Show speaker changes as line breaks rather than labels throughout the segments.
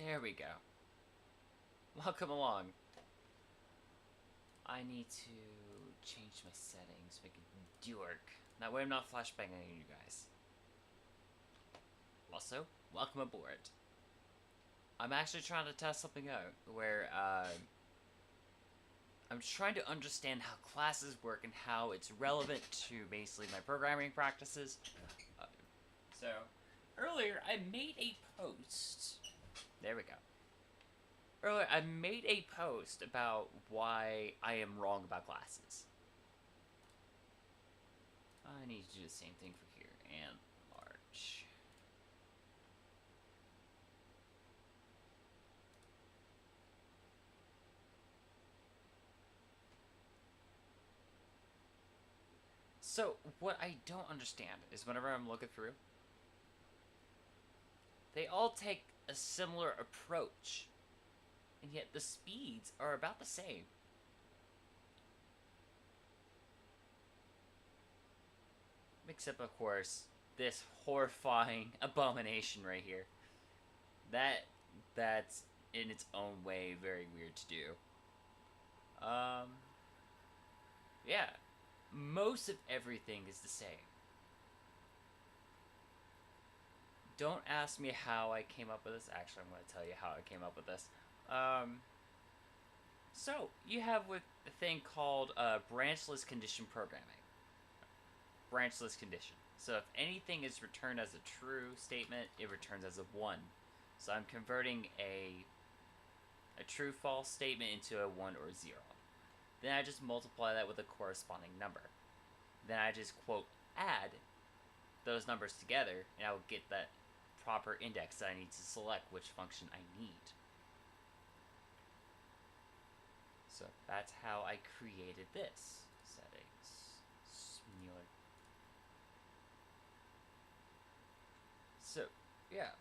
There we go. Welcome along. I need to change my settings, make it work. That way I'm not flashbanging you guys. Also, welcome aboard. I'm actually trying to test something out where I'm trying to understand how classes work and how it's relevant to basically my programming practices. So, earlier I made a post. There we go. Earlier, I made a post about why I am wrong about classes. I need to do the same thing for here, and large. So, what I don't understand is whenever I'm looking through, they all take a similar approach, and yet the speeds are about the same. Except, of course, this horrifying abomination right here. That's in its own way very weird to do. Yeah. Most of everything is the same. Don't ask me how I came up with this. Actually, I'm going to tell you how I came up with this. So, you have with a thing called branchless condition programming. Branchless condition. So if anything is returned as a true statement, it returns as a 1. So I'm converting a true-false statement into a 1 or 0. Then I just multiply that with a corresponding number. Then I just, quote, add those numbers together, and I will get that proper index that I need to select which function I need. So that's how I created this. Settings. Similar. So, yeah.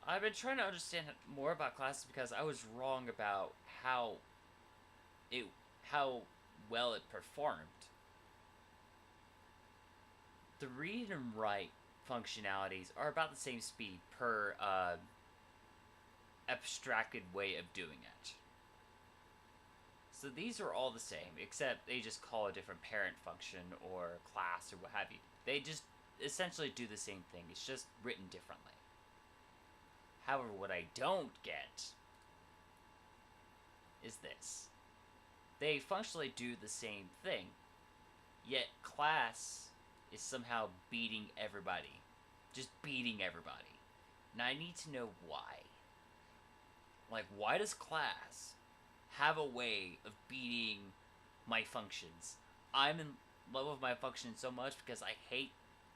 I've been trying to understand more about classes because I was wrong about how well it performed. The read and write functionalities are about the same speed per abstracted way of doing it. So these are all the same, except they just call a different parent function or class or what have you. They just essentially do the same thing. It's just written differently. However, what I don't get is this. They functionally do the same thing, yet class is somehow beating everybody. Just beating everybody. Now I need to know why. Like, why does class have a way of beating my functions? I'm in love with my functions so much because I hate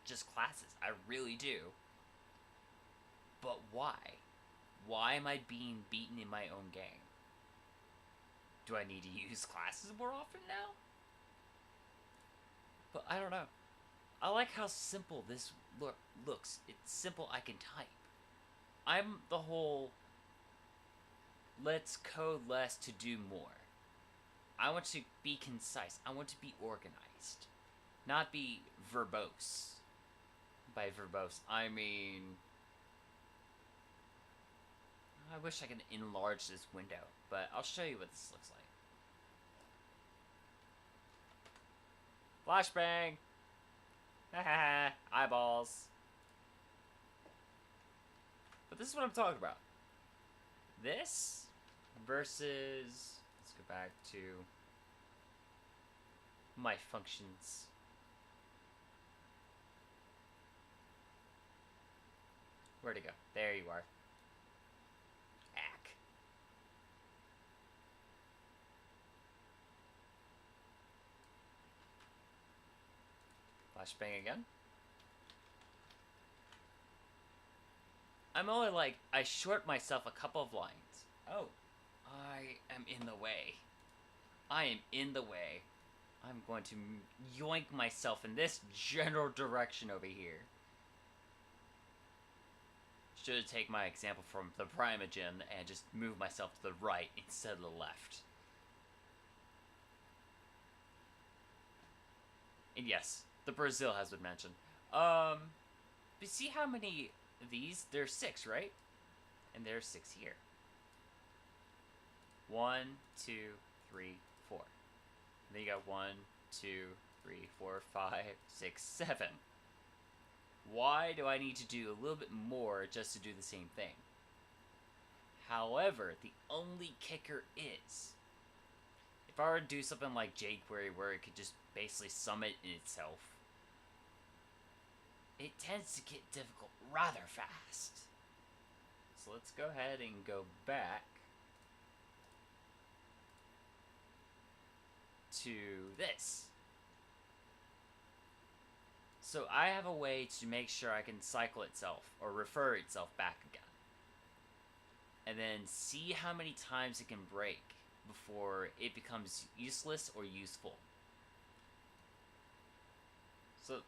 just classes. I really do. But why? Why am I being beaten in my own game? Do I need to use classes more often now? But I don't know. I like how simple this looks. It's simple, I can type. I'm the whole let's code less to do more. I want to be concise. I want to be organized. Not be verbose. By verbose, I mean... I wish I could enlarge this window, but I'll show you what this looks like. Flashbang! Haha, eyeballs. But this is what I'm talking about. This versus... Let's go back to my functions. Where'd it go? There you are. Ack. Flashbang again. I'm only like, I short myself a couple of lines. Oh, I am in the way. I am in the way. I'm going to yoink myself in this general direction over here. Should take my example from the Primogen and just move myself to the right instead of the left. And yes, the Brazil has been mentioned. But see how many of these? There's 6, right? And there's 6 here. 1, 2, 3, 4. And then you got 1, 2, 3, 4, 5, 6, 7. Why do I need to do a little bit more just to do the same thing? However, the only kicker is, if I were to do something like jQuery where it could just basically sum it in itself, it tends to get difficult rather fast. So let's go ahead and go back to this. So I have a way to make sure I can cycle itself or refer itself back again. And then see how many times it can break before it becomes useless or useful. So the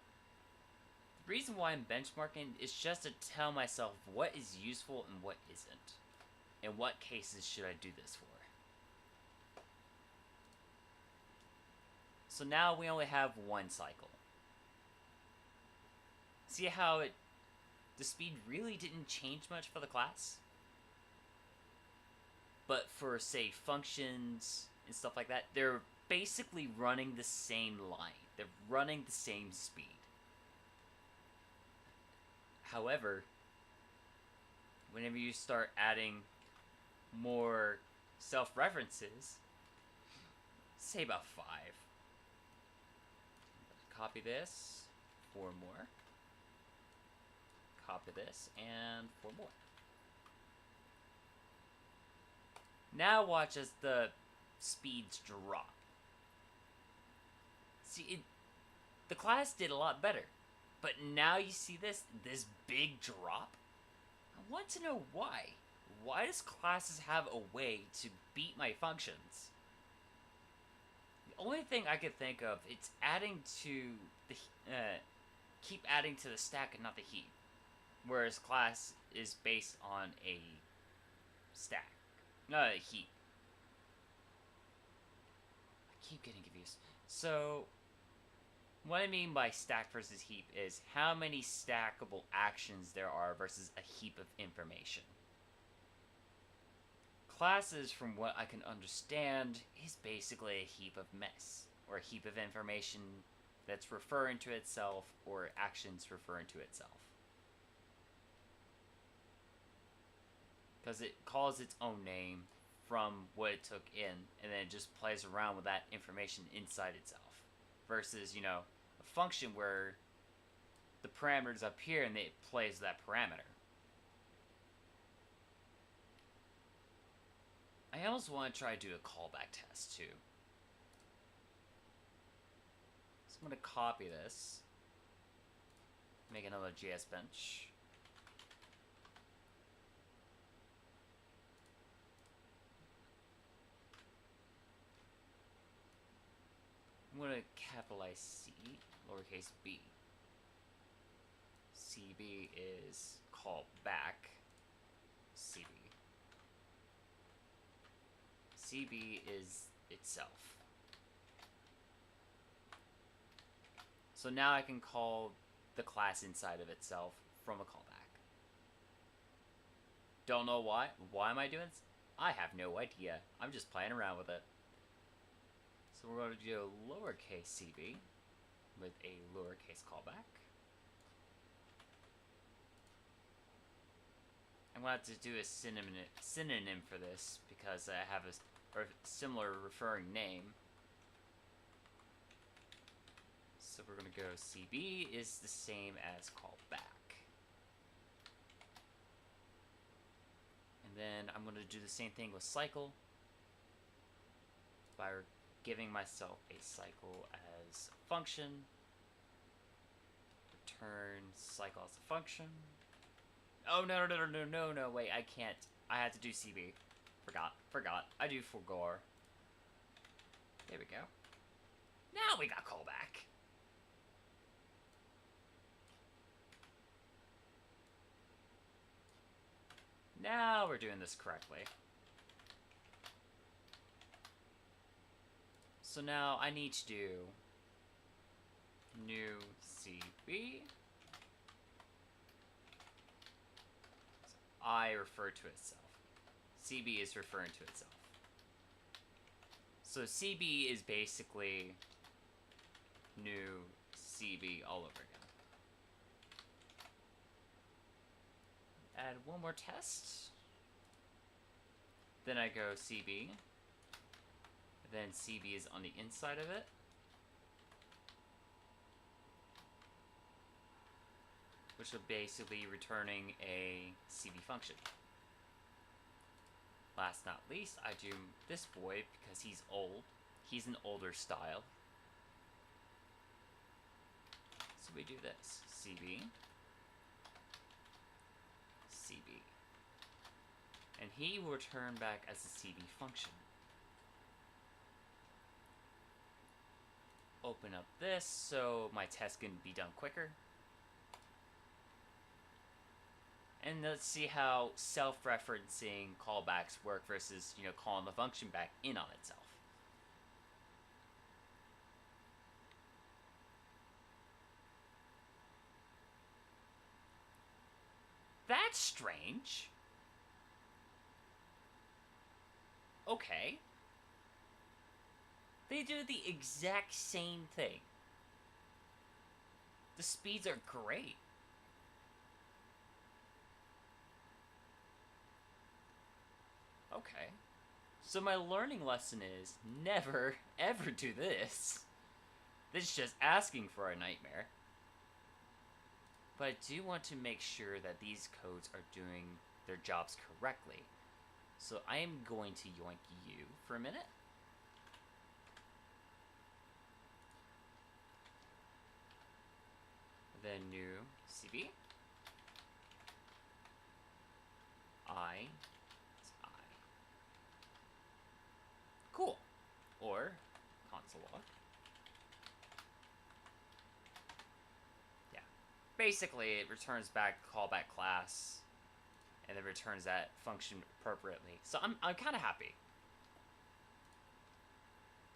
reason why I'm benchmarking is just to tell myself what is useful and what isn't. And what cases should I do this for. So now we only have one cycle. See how the speed really didn't change much for the class? But for, say, functions and stuff like that, they're basically running the same line. They're running the same speed. However, whenever you start adding more self-references, say about 5. Copy this, 4 more. Copy this, and 4 more. Now watch as the speeds drop. See, the class did a lot better. But now you see this big drop? I want to know why. Why does classes have a way to beat my functions? The only thing I could think of, it's adding to the, keep adding to the stack and not the heap. Whereas class is based on a stack. Not a heap. I keep getting confused. So, what I mean by stack versus heap is how many stackable actions there are versus a heap of information. Classes, from what I can understand, is basically a heap of mess, or a heap of information that's referring to itself, or actions referring to itself. Because it calls its own name from what it took in, and then it just plays around with that information inside itself. Versus, you know, a function where the parameter's up here and it plays that parameter. I also want to try to do a callback test too. So I'm going to copy this, make another JS bench. I'm going to capitalize C, lowercase b. CB is call back CB. CB is itself. So now I can call the class inside of itself from a callback. Don't know why. Why am I doing this? I have no idea. I'm just playing around with it. So we're going to do lowercase cb with a lowercase callback. I'm going to have to do a synonym for this because I have a similar referring name. So we're going to go CB is the same as callback. And then I'm going to do the same thing with cycle by giving myself a cycle as a function. Return cycle as a function. Oh, no, wait, I can't. I had to do CB. Forgot. I do forgore. There we go. Now we got callback. Now we're doing this correctly. So now I need to do new CB. I refer to itself. CB is referring to itself. So CB is basically new CB all over again. Add one more test. Then I go CB. Then CB is on the inside of it. Which will basically be returning a CB function. Last not least, I do this boy because he's old. He's an older style. So we do this. CB. CB. And he will return back as a CB function. Open up this so my test can be done quicker. And let's see how self-referencing callbacks work versus, calling the function back in on itself. That's strange. Okay. They do the exact same thing. The speeds are great. Okay. So my learning lesson is never, ever do this. This is just asking for a nightmare. But I do want to make sure that these codes are doing their jobs correctly. So I am going to yoink you for a minute. Then new CB. I. Cool. Or console log. Yeah. Basically, it returns back callback class, and then returns that function appropriately. So I'm kind of happy.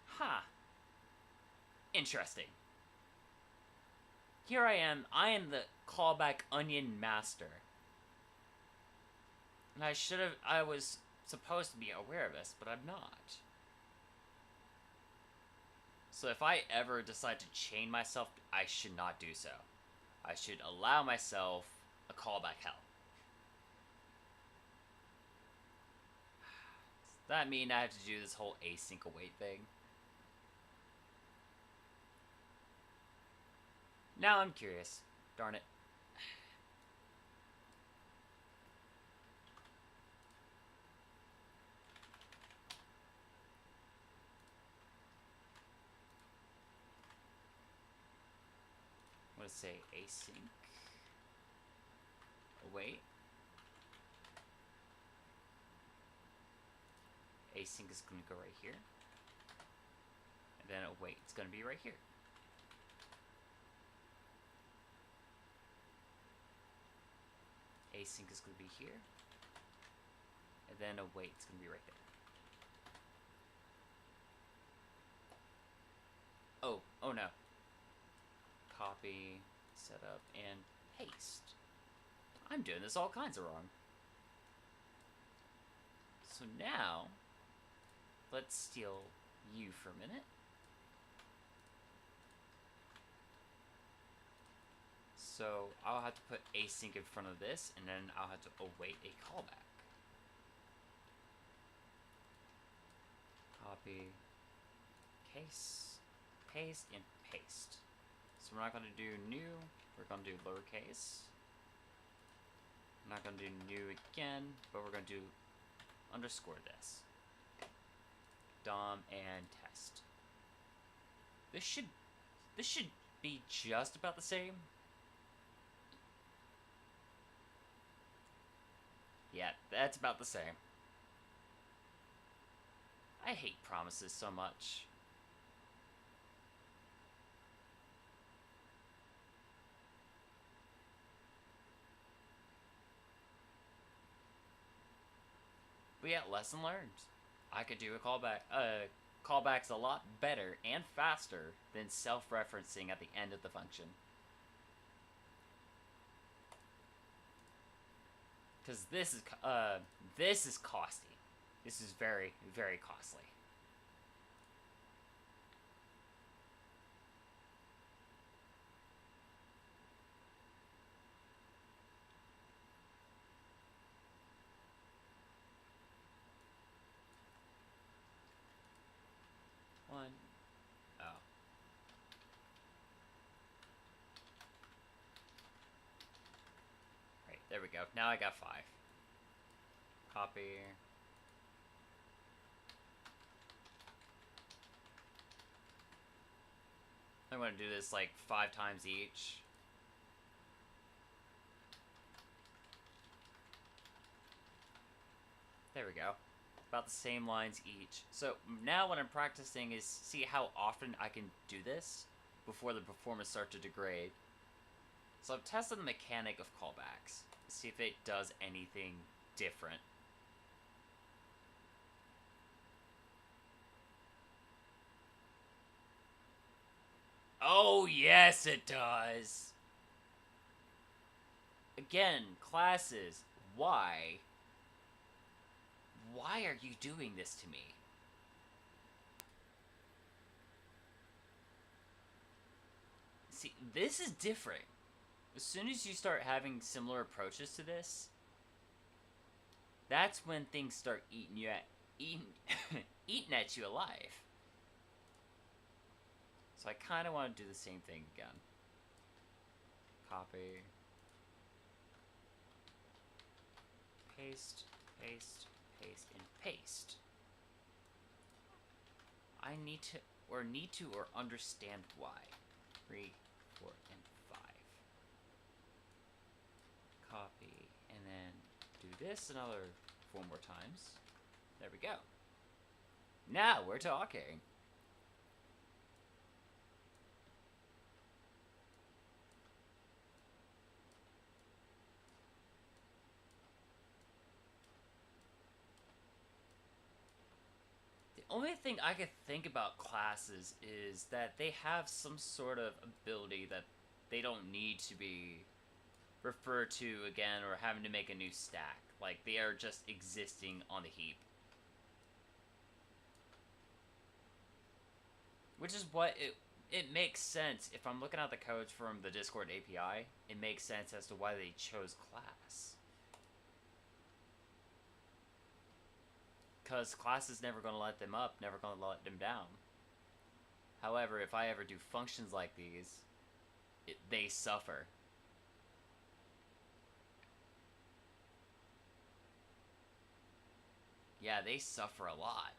Huh. Interesting. Here I am the callback onion master. And I was supposed to be aware of this, but I'm not. So if I ever decide to chain myself, I should not do so. I should allow myself a callback hell. Does that mean I have to do this whole async await thing? Now I'm curious. Darn it. I'm going to say async await. Async is going to go right here. And then await, it's going to be right here. Async is going to be here. And then await, it's going to be right there. Oh no. Copy, setup, and paste. I'm doing this all kinds of wrong. So now, let's steal you for a minute. So I'll have to put async in front of this, and then I'll have to await a callback. Copy, case, paste, and paste. So we're not going to do new, we're going to do lowercase. I'm not going to do new again, but we're going to do underscore this. DOM and test. This should be just about the same. Yeah, that's about the same. I hate promises so much. But yeah, lesson learned. I could do a callback. Callback's a lot better and faster than self-referencing at the end of the function. Because this is costly. This is very, very costly. One. Oh. Right, there we go. Now I got 5. Copy. I'm gonna do this like 5 times each. There we go. About the same lines each. So now what I'm practicing is see how often I can do this before the performance starts to degrade. So I've tested the mechanic of callbacks to see if it does anything different. Oh, yes, it does. Again, classes, why? Why are you doing this to me? See, this is different. As soon as you start having similar approaches to this, that's when things start eating at you alive. So I kind of want to do the same thing again. Copy. Paste, paste, paste, and paste. I need to understand why. 3, 4, and 5. Copy, and then do this another 4 more times. There we go. Now we're talking. The only thing I could think about classes is that they have some sort of ability that they don't need to be referred to again or having to make a new stack. Like, they are just existing on the heap. Which is what it makes sense. If I'm looking at the codes from the Discord API, it makes sense as to why they chose class. Because class is never going to let them up, never going to let them down. However, if I ever do functions like these, they suffer. Yeah, they suffer a lot.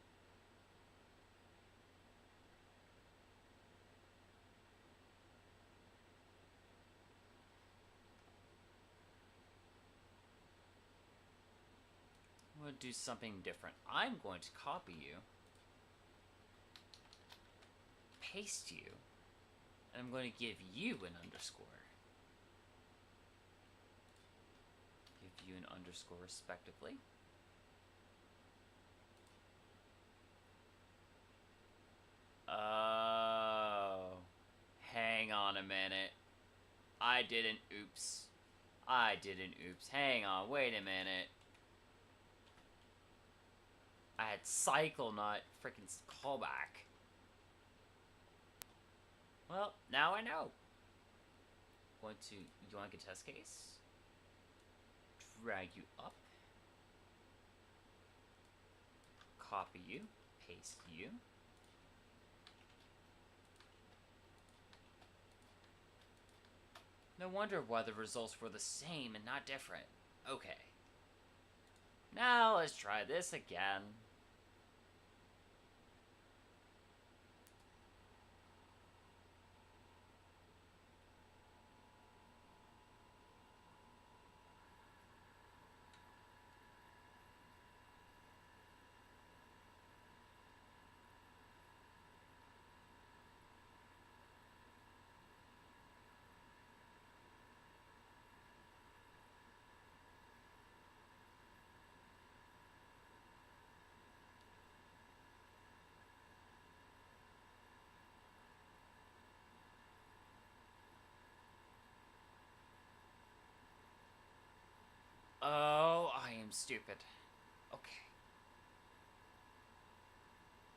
I'm going to do something different. I'm going to copy you, paste you, and I'm going to give you an underscore. Give you an underscore respectively. Oh, hang on a minute. I did an oops. Hang on, wait a minute. I had cycle, not freaking callback. Well, now I know. You want to get test case? Drag you up. Copy you. Paste you. No wonder why the results were the same and not different. Okay. Now let's try this again. Oh, am stupid. Okay.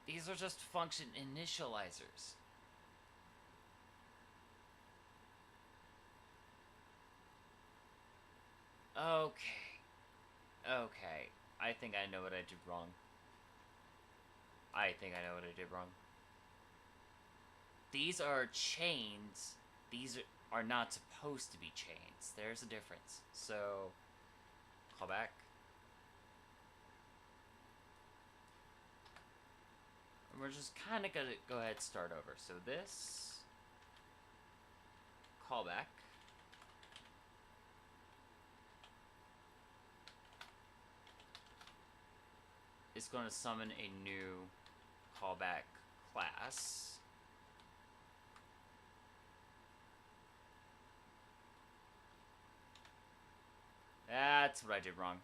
These are just function initializers. Okay. Okay. I think I know what I did wrong. These are chains. These are not supposed to be chains. There's a difference. So, call back. And we're just kind of gonna go ahead and start over. So this, callback. Is going to summon a new callback class. That's what I did wrong.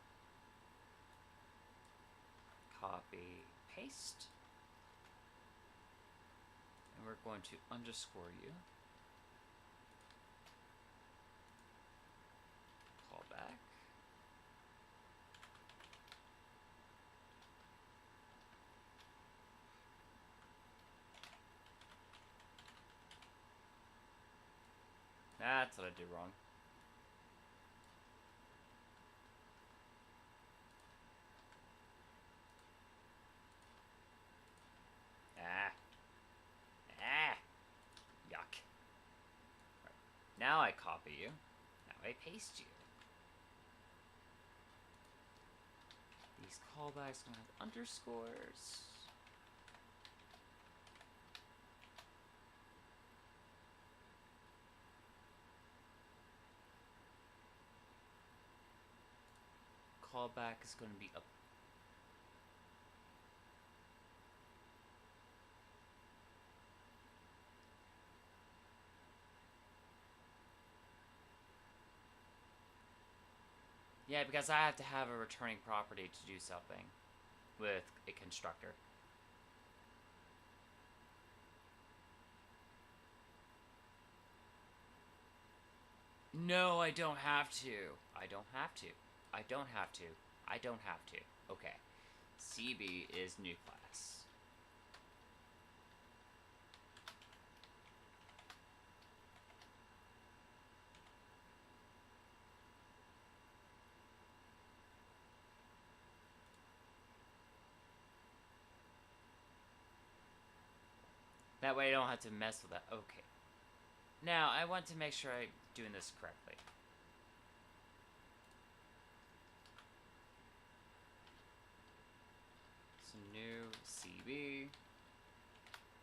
Copy, paste. And we're going to underscore you. Callback. That's what I did wrong. Yuck. Right. Now I copy you. Now I paste you. These callbacks are going to have underscores. Callback is going to be up. Yeah, because I have to have a returning property to do something with a constructor. No, I don't have to. I don't have to. I don't have to. I don't have to. Okay. CB is new class. That way I don't have to mess with that. Okay. Now, I want to make sure I'm doing this correctly. So new CB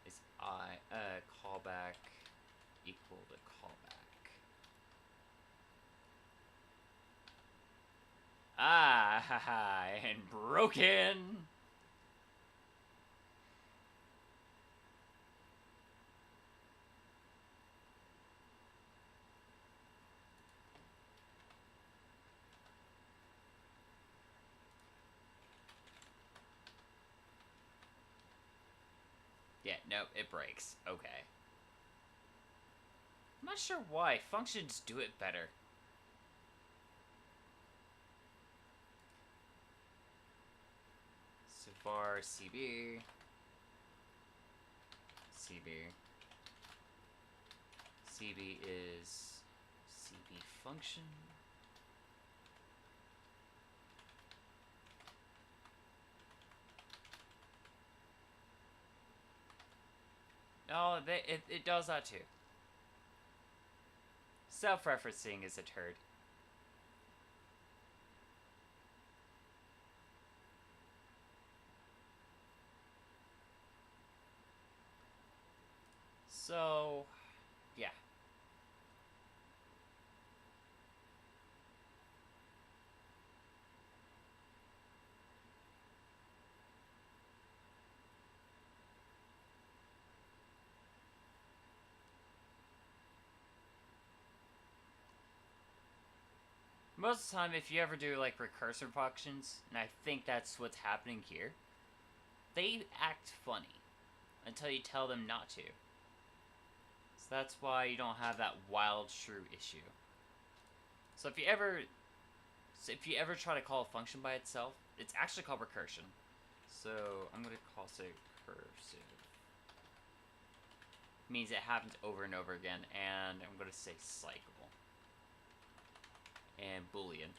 is callback equal to callback. Ah, and broken. Yeah, nope, it breaks. Okay. I'm not sure why. Functions do it better. So var CB. CB is CB function. Oh, it does that too. Self-referencing is a turd. So, yeah. Most of the time, if you ever do like recursive functions, and I think that's what's happening here, they act funny until you tell them not to. So that's why you don't have that wild shrew issue. So if you ever So if you ever try to call a function by itself, it's actually called recursion. So I'm going to call say recursive. Means it happens over and over again, and I'm going to say cycle and boolean.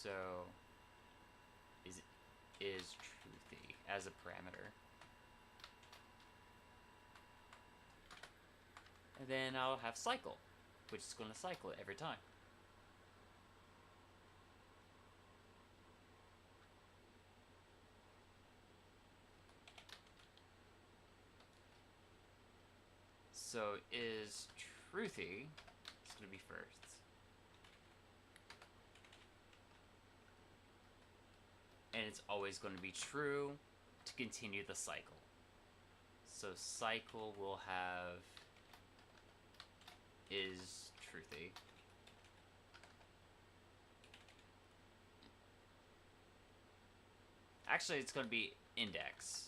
So is truthy as a parameter. And then I'll have cycle, which is going to cycle it every time. So is truthy, it's going to be first. And it's always going to be true to continue the cycle. So cycle will have is truthy. Actually, it's going to be index.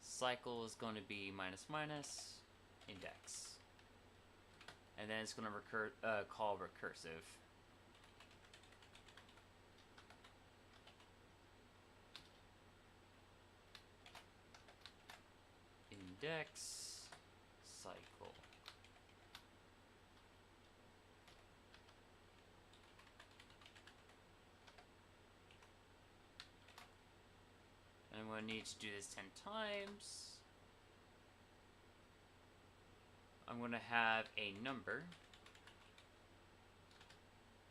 Cycle is going to be minus minus index. And then it's going to call recursive. Index cycle. And I'm going to need to do this 10 times. I'm going to have a number.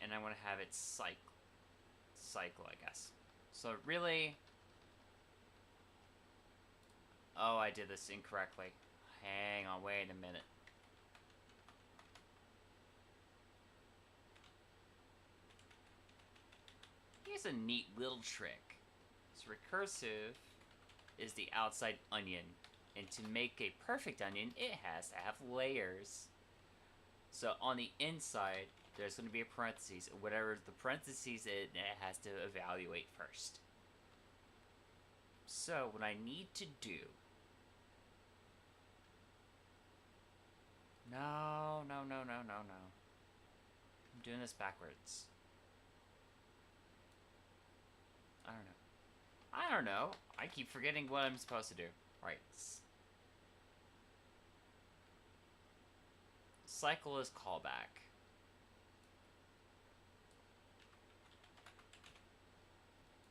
And I'm going to have it cycle, I guess. So really... Oh, I did this incorrectly. Hang on, wait a minute. Here's a neat little trick. So recursive is the outside onion. And to make a perfect onion, it has to have layers. So on the inside, there's going to be a parentheses. Whatever the parentheses is, it has to evaluate first. So what I need to do... No. I'm doing this backwards. I don't know. I keep forgetting what I'm supposed to do. Right. Cycle is callback.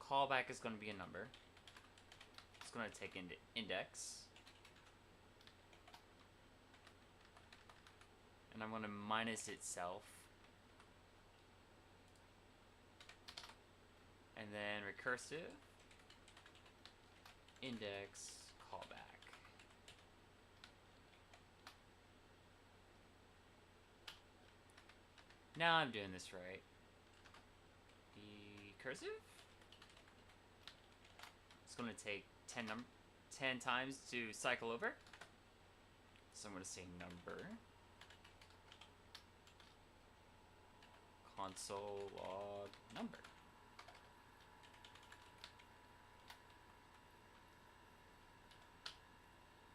Callback is going to be a number. It's going to take into index. And I'm going to minus itself. And then recursive. Index callback. Now I'm doing this right. Recursive. It's going to take 10 times to cycle over. So I'm going to say number. Console log number.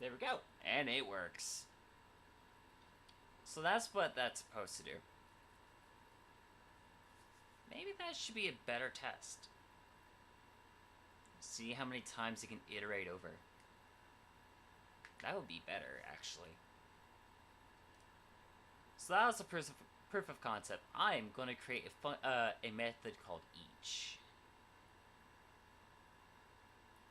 There we go. And it works. So that's what that's supposed to do. Maybe that should be a better test. See how many times it can iterate over. That would be better, actually. So that was the proof of concept. I'm going to create a method called each.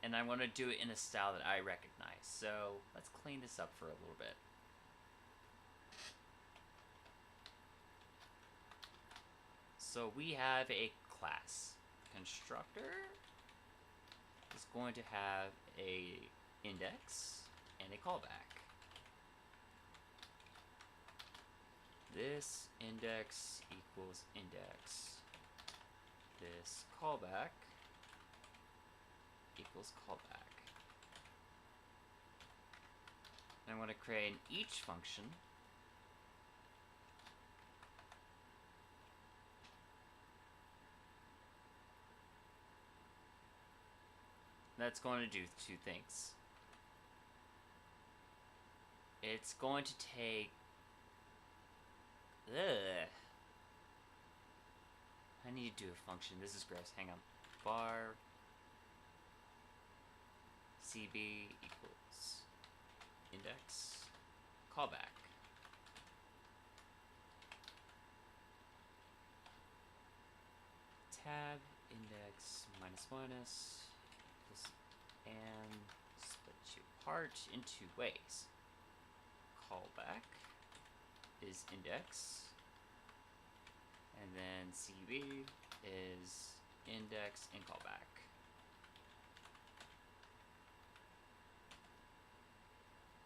And I'm going to do it in a style that I recognize. So let's clean this up for a little bit. So we have a class. Constructor is going to have a index and a callback. This index equals index. This callback equals callback. And I'm going to create an each function. That's going to do two things. it's going to take... Ugh. I need to do a function. This is gross. Hang on. Bar CB equals index callback. Tab index minus minus and split you apart in two ways. Callback is index, and then CB is index and callback.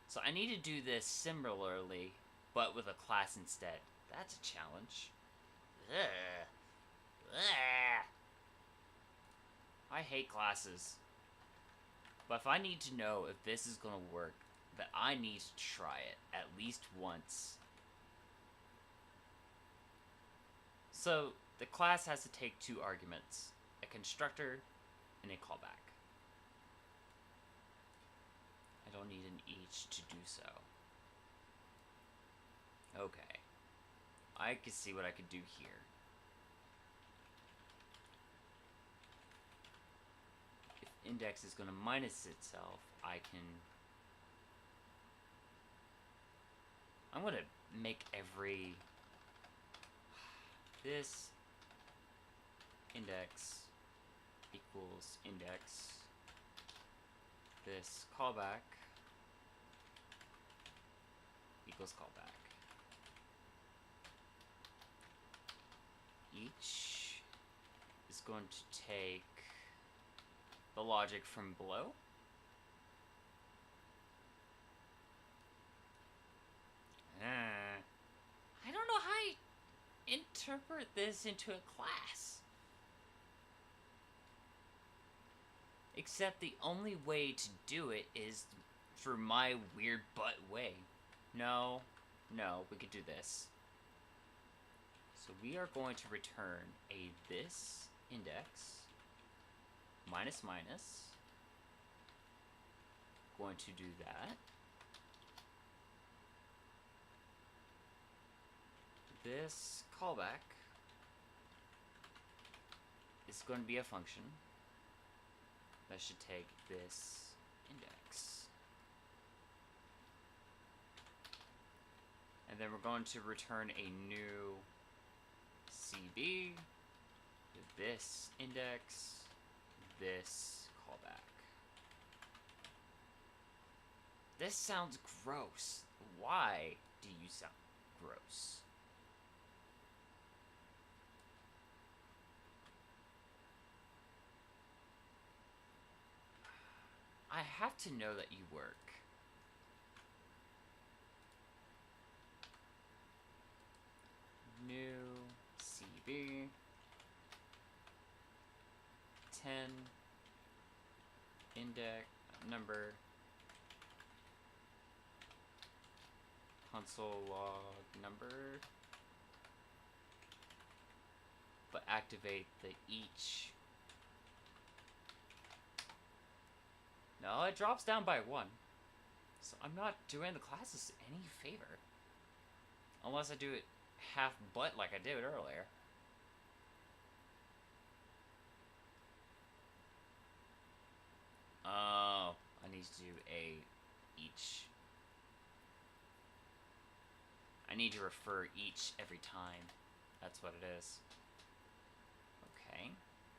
So I need to do this similarly, but with a class instead. That's a challenge. Ugh. Ugh. I hate classes. But if I need to know if this is going to work, then I need to try it at least once. So the class has to take two arguments, a constructor and a callback. I don't need an each to do so. Okay. I can see what I could do here. If index is going to minus itself, I'm going to make every... This index equals index. This callback equals callback. Each is going to take the logic from below. I don't know how I interpret this into a class. Except the only way to do it is through my weird butt way. No, we could do this. So we are going to return a this index minus minus. Going to do that. This callback is going to be a function that should take this index. And then we're going to return a new CB, this index, this callback. This sounds gross. Why do you sound gross? I have to know that you work. New CB 10 index number console log number, but activate the each. No, it drops down by 1. So I'm not doing the classes any favor. Unless I do it half butt like I did earlier. Oh, I need to do a each. I need to refer each every time. That's what it is. Okay,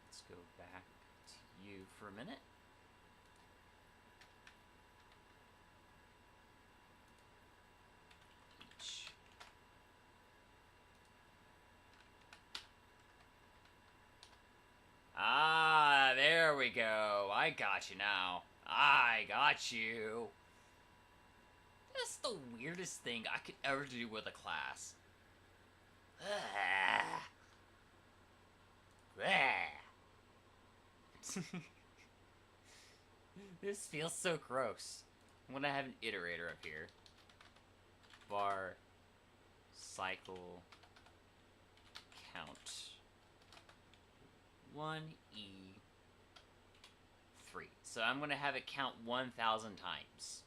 let's go back to you for a minute. Each. Ah, there we go. I got you now. I got you. That's the weirdest thing I could ever do with a class. This feels so gross. I'm gonna have an iterator up here. Var cycle count 1E3. So I'm gonna have it count 1,000 times.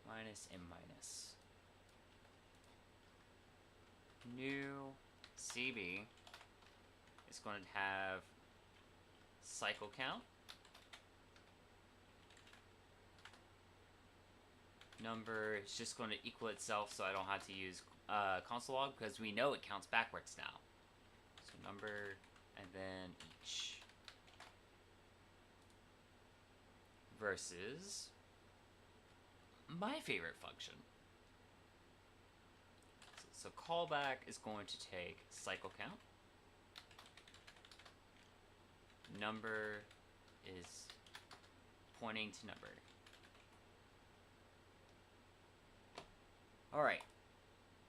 minus and minus. New CB is going to have cycle count, number is just going to equal itself, so I don't have to use console log because we know it counts backwards now. So number and then each versus my favorite function. So callback is going to take cycle count. Number is pointing to number. Alright.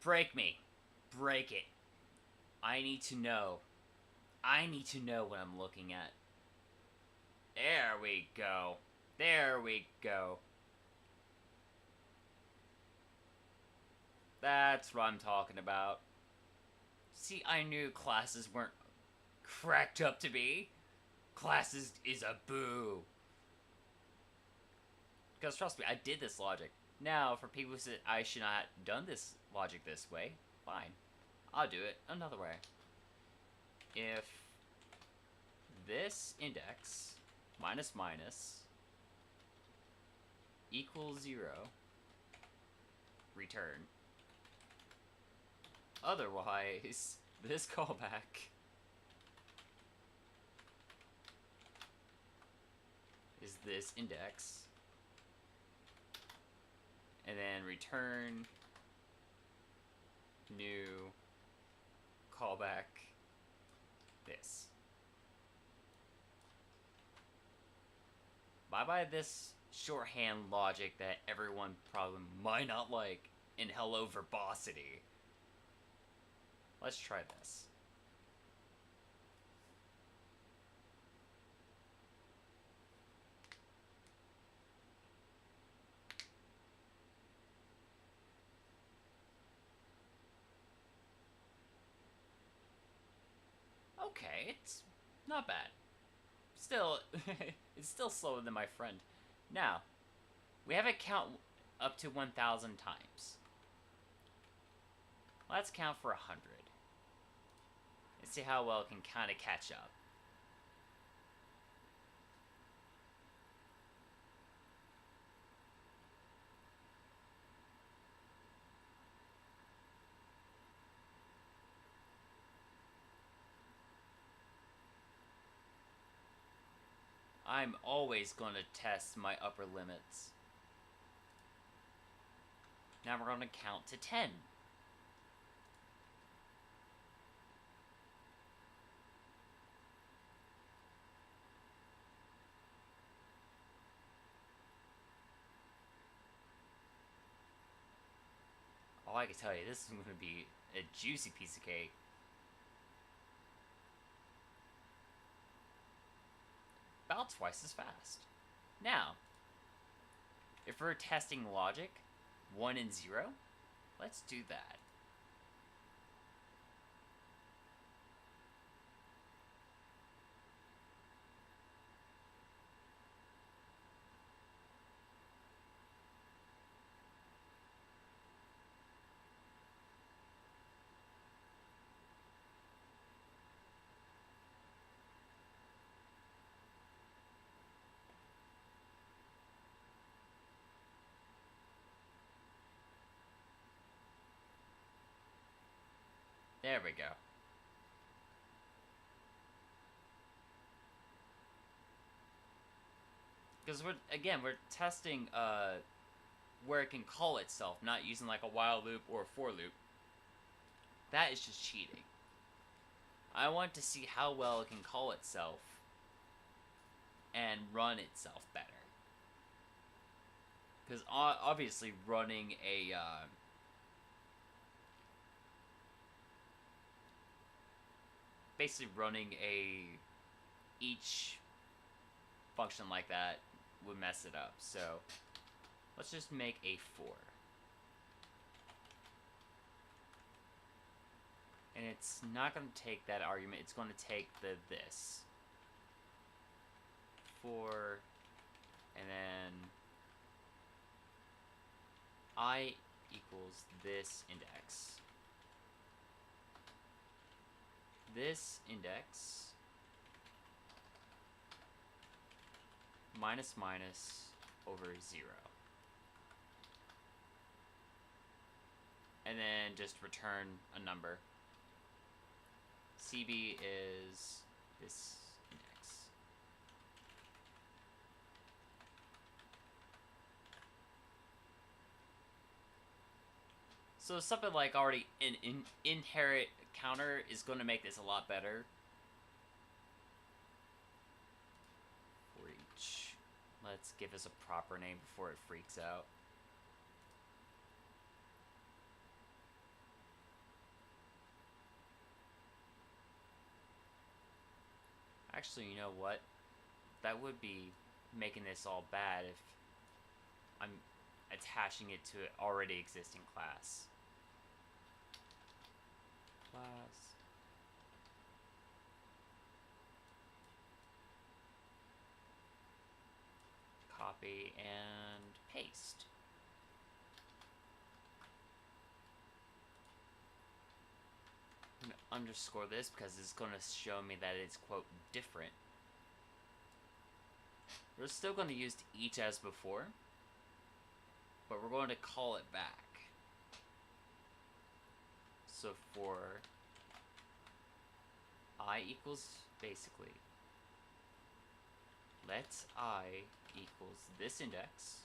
Break me. Break it. I need to know. I need to know what I'm looking at. There we go. There we go. That's what I'm talking about. See, I knew classes weren't cracked up to be. Classes is a boo. Because trust me, I did this logic. Now, for people who said I should not have done this logic this way, fine. I'll do it another way. If this index minus minus equals 0, return. Otherwise, this callback is this index, and then return new callback this. Bye-bye this shorthand logic that everyone probably might not like in Hello Verbosity. Let's try this. Okay, it's not bad. Still, it's still slower than my friend. Now, we have it count up to 1,000 times. Let's count for 100. And see how well it can kind of catch up. I'm always going to test my upper limits. Now we're going to count to 10. Oh, I can tell you, this is going to be a juicy piece of cake. About twice as fast. Now, if we're testing logic, 1 and 0, let's do that. There we go. Because we're testing where it can call itself, not using like a while loop or a for loop. That is just cheating. I want to see how well it can call itself and run itself better. Because obviously running a basically running each function like that would mess it up. So let's just make a for. And it's not going to take that argument, it's going to take this. For, and then I equals this index. This index minus minus over 0. And then just return a number. CB is this index. So something like already an inherit counter is going to make this a lot better. For each. Let's give this a proper name before it freaks out. Actually, you know what? That would be making this all bad if I'm attaching it to an already existing class. Copy and paste. I'm going to underscore this because it's going to show me that it's, quote, different. We're still going to use each as before, but we're going to call it back. So for I equals, basically, let I equals this index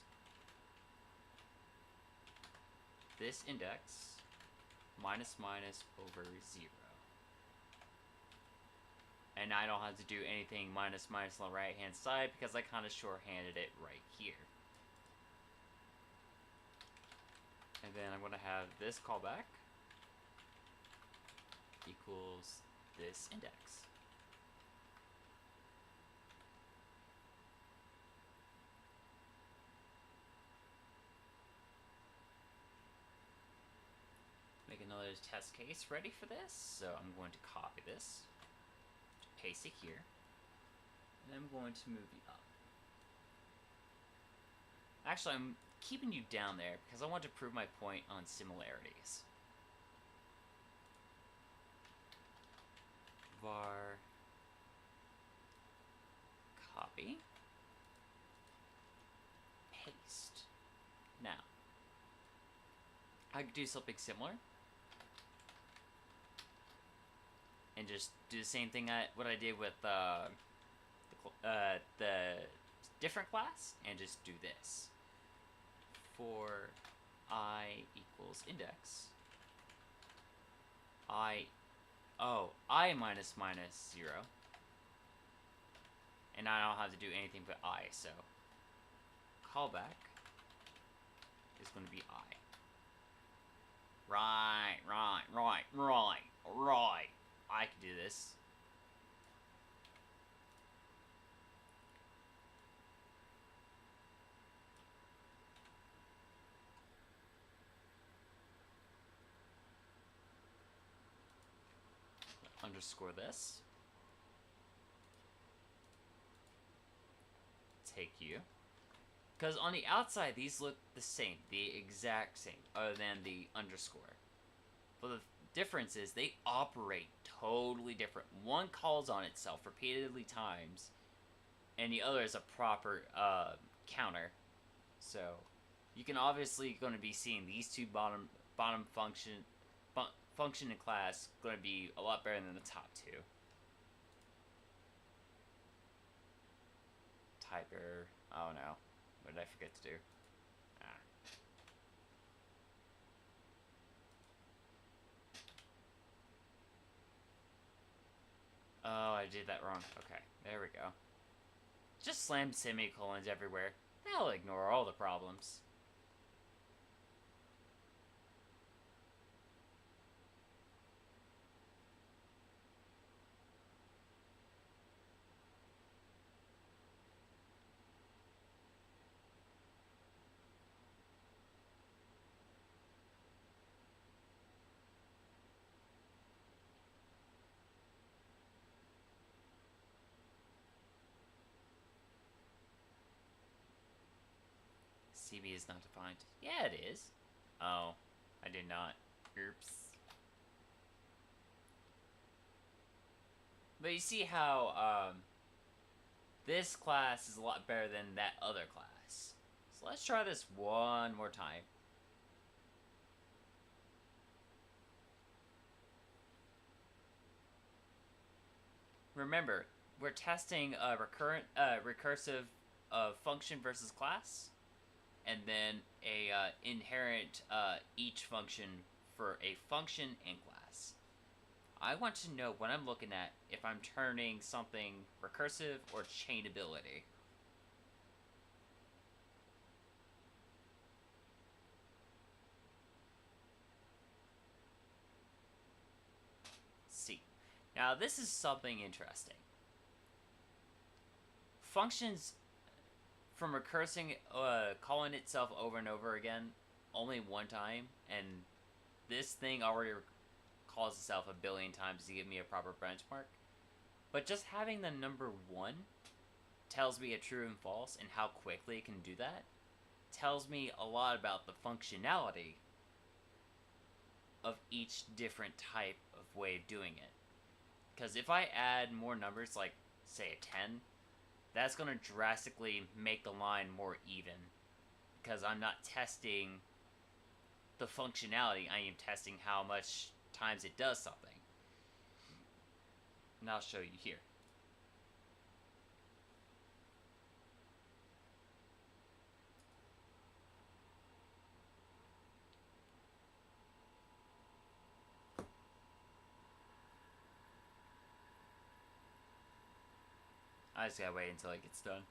minus minus over 0. And I don't have to do anything minus minus on the right hand side because I kind of shorthanded it right here. And then I'm going to have this callback equals this index. Make another test case ready for this. So I'm going to copy this, paste it here, and I'm going to move you up. Actually, I'm keeping you down there because I want to prove my point on similarities. Var copy, paste. Now, I could do something similar and just do the same thing what I did with the different class and just do this. For I equals index, I minus minus 0, and I don't have to do anything but I, so callback is going to be I. Right. I can do this. Underscore this. Take you. Because on the outside, these look the same. The exact same. Other than the underscore. But the difference is they operate totally different. One calls on itself repeatedly times. And the other is a proper counter. So you can obviously going to be seeing these two bottom function in class going to be a lot better than the top two. Type error. Oh no. What did I forget to do? Oh, I did that wrong. Okay, there we go. Just slam semicolons everywhere. That'll ignore all the problems. CB is not defined. Yeah, it is. Oh, I did not. Oops. But you see how this class is a lot better than that other class. So let's try this one more time. Remember, we're testing a recursive function versus class, and then a inherent each function for a function and class. I want to know when I'm looking at if I'm turning something recursive or chainability. See. Now this is something interesting. Functions from recursing, calling itself over and over again only one time, and this thing already calls itself a billion times to give me a proper benchmark. But just having the number 1 tells me a true and false, and how quickly it can do that tells me a lot about the functionality of each different type of way of doing it. Because if I add more numbers, like, say, a 10, that's going to drastically make the line more even. Because I'm not testing the functionality, I am testing how much times it does something. And I'll show you here. I just gotta wait until it gets done.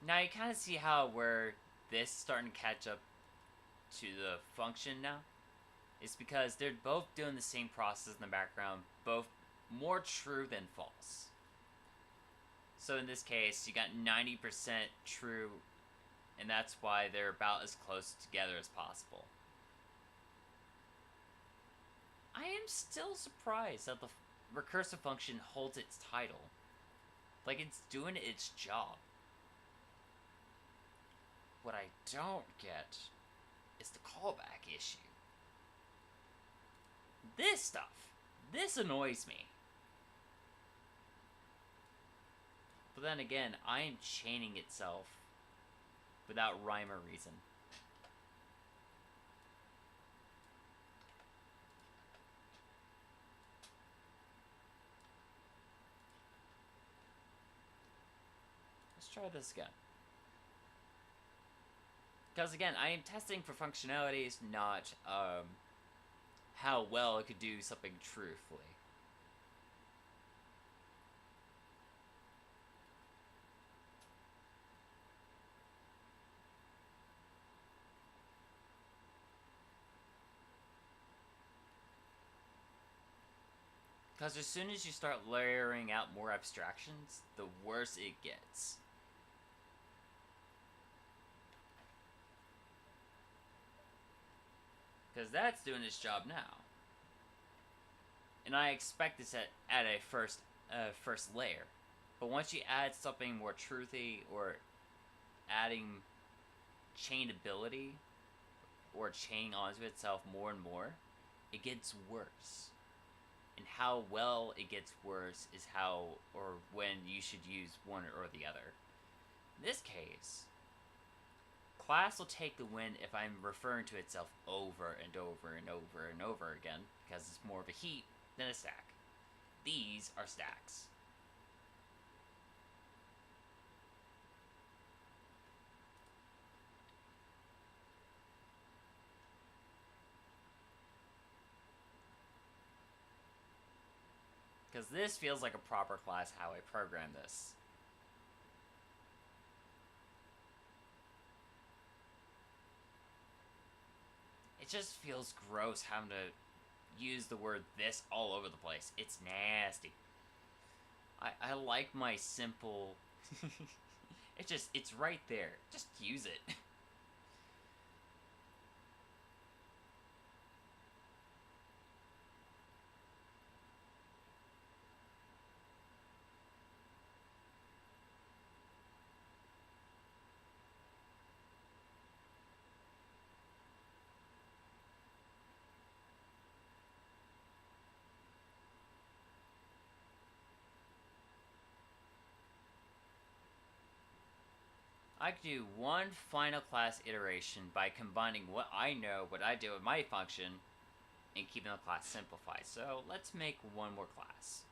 Now you kind of see how where this is starting to catch up to the function now? It's because they're both doing the same process in the background, both more true than false. So in this case, you got 90% true, and that's why they're about as close together as possible. I am still surprised that the recursive function holds its title. Like, it's doing its job. What I don't get is the callback issue. This stuff. This annoys me. But then again, I am chaining itself without rhyme or reason. Let's try this again. Because again, I am testing for functionalities, not how well it could do something truthfully. Because as soon as you start layering out more abstractions, the worse it gets. Because that's doing its job now. And I expect this at a first layer. But once you add something more truthy, or adding chainability, or chaining onto itself more and more, it gets worse. And how well it gets worse is how or when you should use one or the other. In this case, class will take the win if I'm referring to itself over and over and over and over again, because it's more of a heap than a stack. These are stacks. Because this feels like a proper class how I program this. It just feels gross having to use the word this all over the place. It's nasty. I like my simple... it's right there. Just use it. I could do one final class iteration by combining what I know, what I do with my function, and keeping the class simplified. So let's make one more class.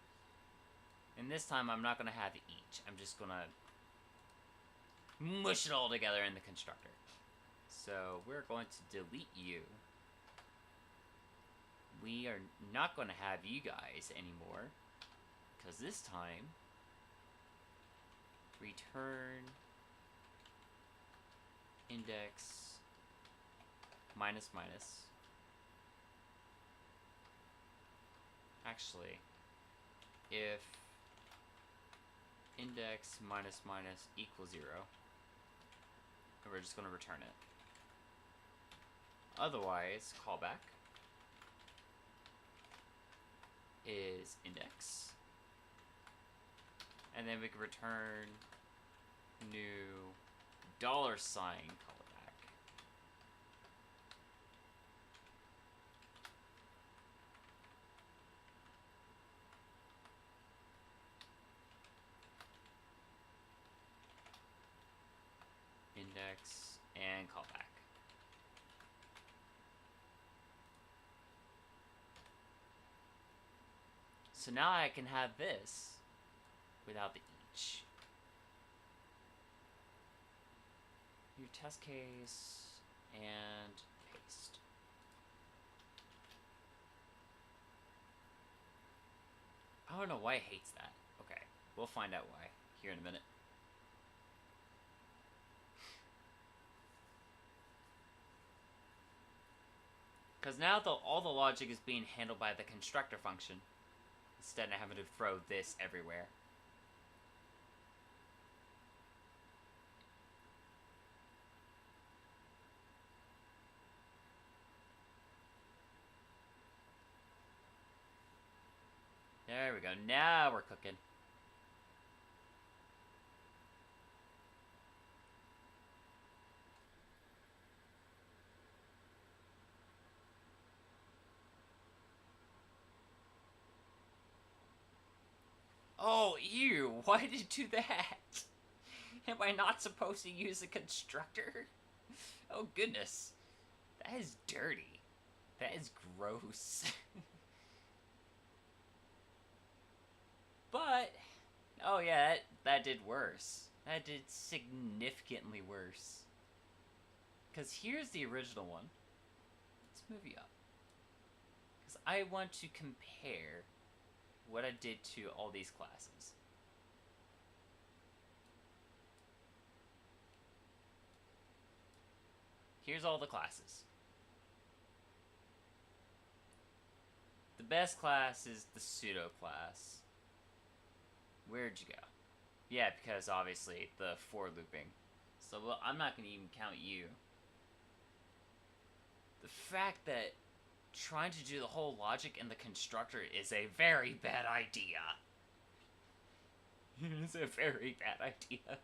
And this time I'm not going to have each. I'm just going to mush it all together in the constructor. So we're going to delete you. We are not going to have you guys anymore, because this time return index minus minus. Actually, if index minus minus equals 0, we're just going to return it. Otherwise, callback is index, and then we can return new $sign callback. Index and callback. So now I can have this without the each. New test case and paste. I don't know why it hates that. Okay, we'll find out why here in a minute. Because now all the logic is being handled by the constructor function, instead of having to throw this everywhere. There we go. Now we're cooking. Oh, ew. Why did you do that? Am I not supposed to use a constructor? Oh, goodness. That is dirty. That is gross. But, oh yeah, that did worse. That did significantly worse. Because here's the original one. Let's move you up. Because I want to compare what I did to all these classes. Here's all the classes. The best class is the pseudo class. Where'd you go? Yeah, because obviously the for looping. So well, I'm not going to even count you. The fact that trying to do the whole logic in the constructor is a very bad idea. It's a very bad idea.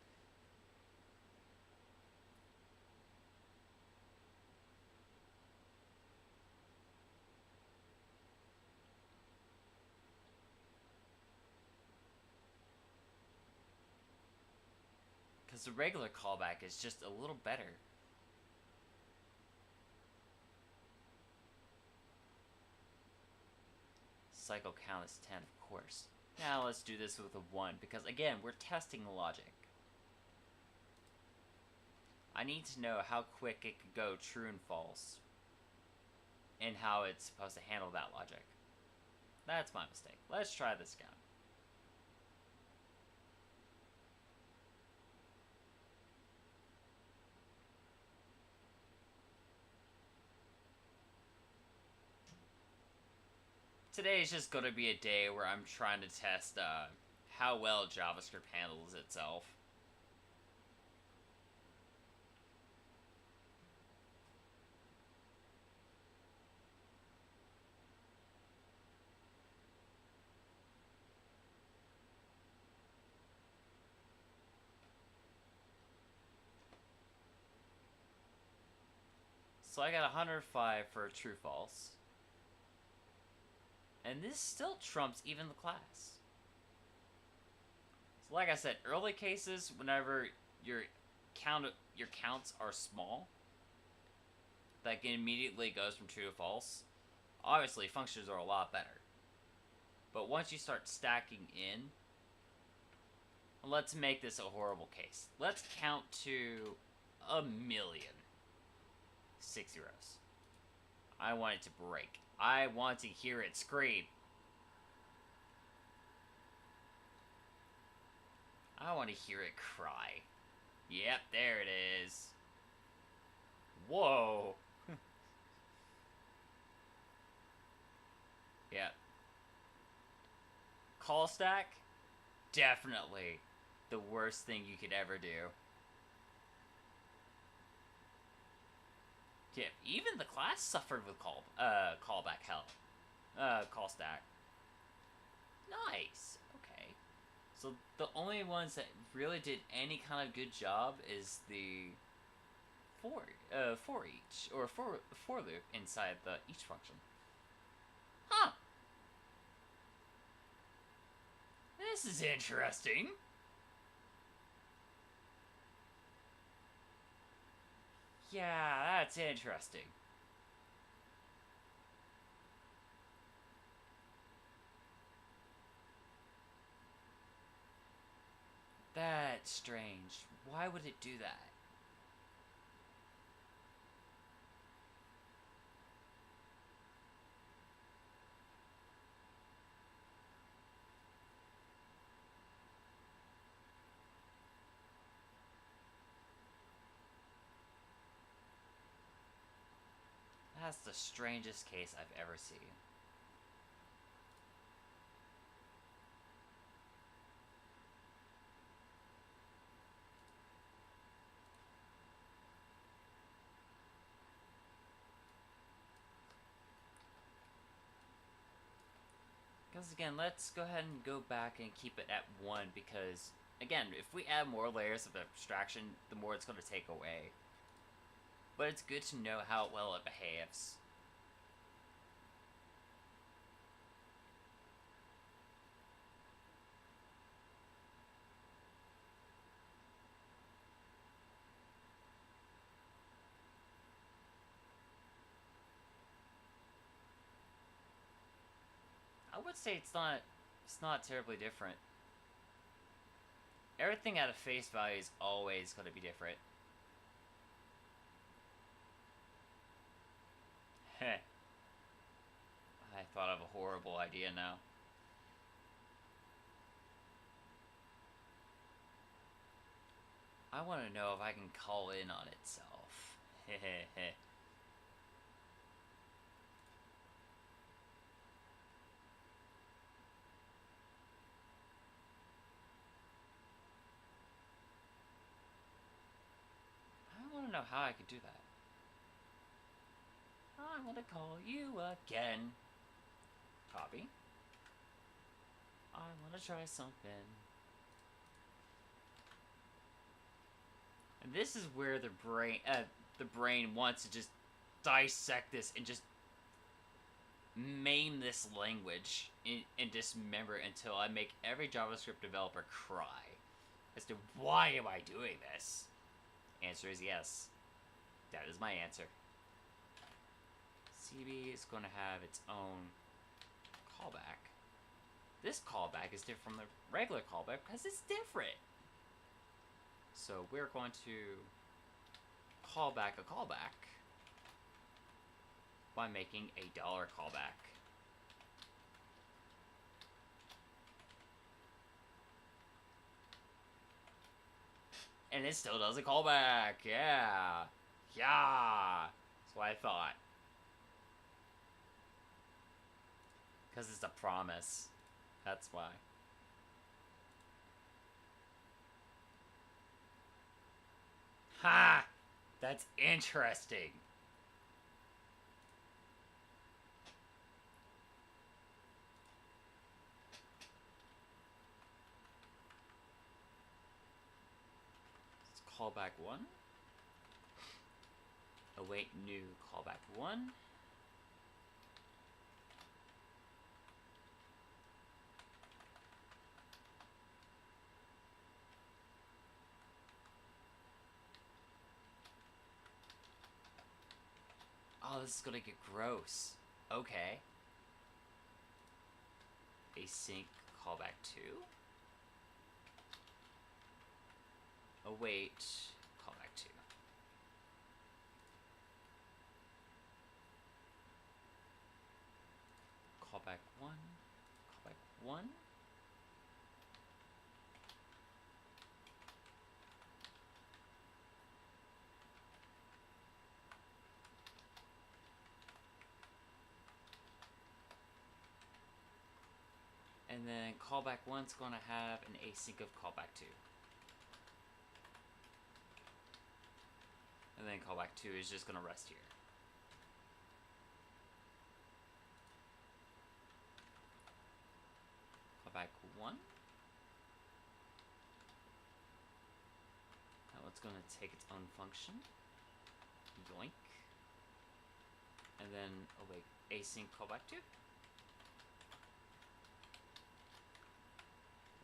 Because the regular callback is just a little better. Cycle count is 10, of course. Now let's do this with a 1, because again, we're testing the logic. I need to know how quick it could go true and false, and how it's supposed to handle that logic. That's my mistake. Let's try this again. Today is just going to be a day where I'm trying to test how well JavaScript handles itself. So I got 105 for a true false. And this still trumps even the class. So like I said, early cases, whenever you're your counts are small, like it immediately goes from true to false. Obviously, functions are a lot better. But once you start stacking in, let's make this a horrible case. Let's count to 1,000,000 6 zeros. I want it to break. I want to hear it scream. I want to hear it cry. Yep, there it is. Whoa. Yep. Call stack? Definitely the worst thing you could ever do. Yeah, even the class suffered with callback hell. Call stack. Nice. Okay. So the only ones that really did any kind of good job is the for each or for loop inside the each function. Huh. This is interesting. Yeah, that's interesting. That's strange. Why would it do that? That's the strangest case I've ever seen. Because again, let's go ahead and go back and keep it at 1 because, again, if we add more layers of abstraction, the more it's going to take away. But it's good to know how well it behaves. I would say it's not terribly different. Everything at a face value is always going to be different. Heh. I thought of a horrible idea now. I want to know if I can call in on itself. Hehehe. I want to know how I could do that. I want to call you again. Copy. I want to try something. And this is where the brain wants to just dissect this and just maim this language and dismember it until I make every JavaScript developer cry as to why am I doing this? Answer is yes. That is my answer. CB is going to have its own callback. This callback is different from the regular callback because it's different. So we're going to call back a callback by making a dollar callback. And it still does a callback. Yeah. Yeah. That's what I thought. Because it's a promise. That's why. Ha! That's interesting. Let's call back 1. Await new callback 1. Oh, this is gonna get gross. Okay. Async callback 2. Await callback 2. Callback 1. Callback 1. And then callback 1's going to have an async of callback 2. And then callback 2 is just going to rest here. Callback 1. Now it's going to take its own function. Yoink. And then await async callback 2.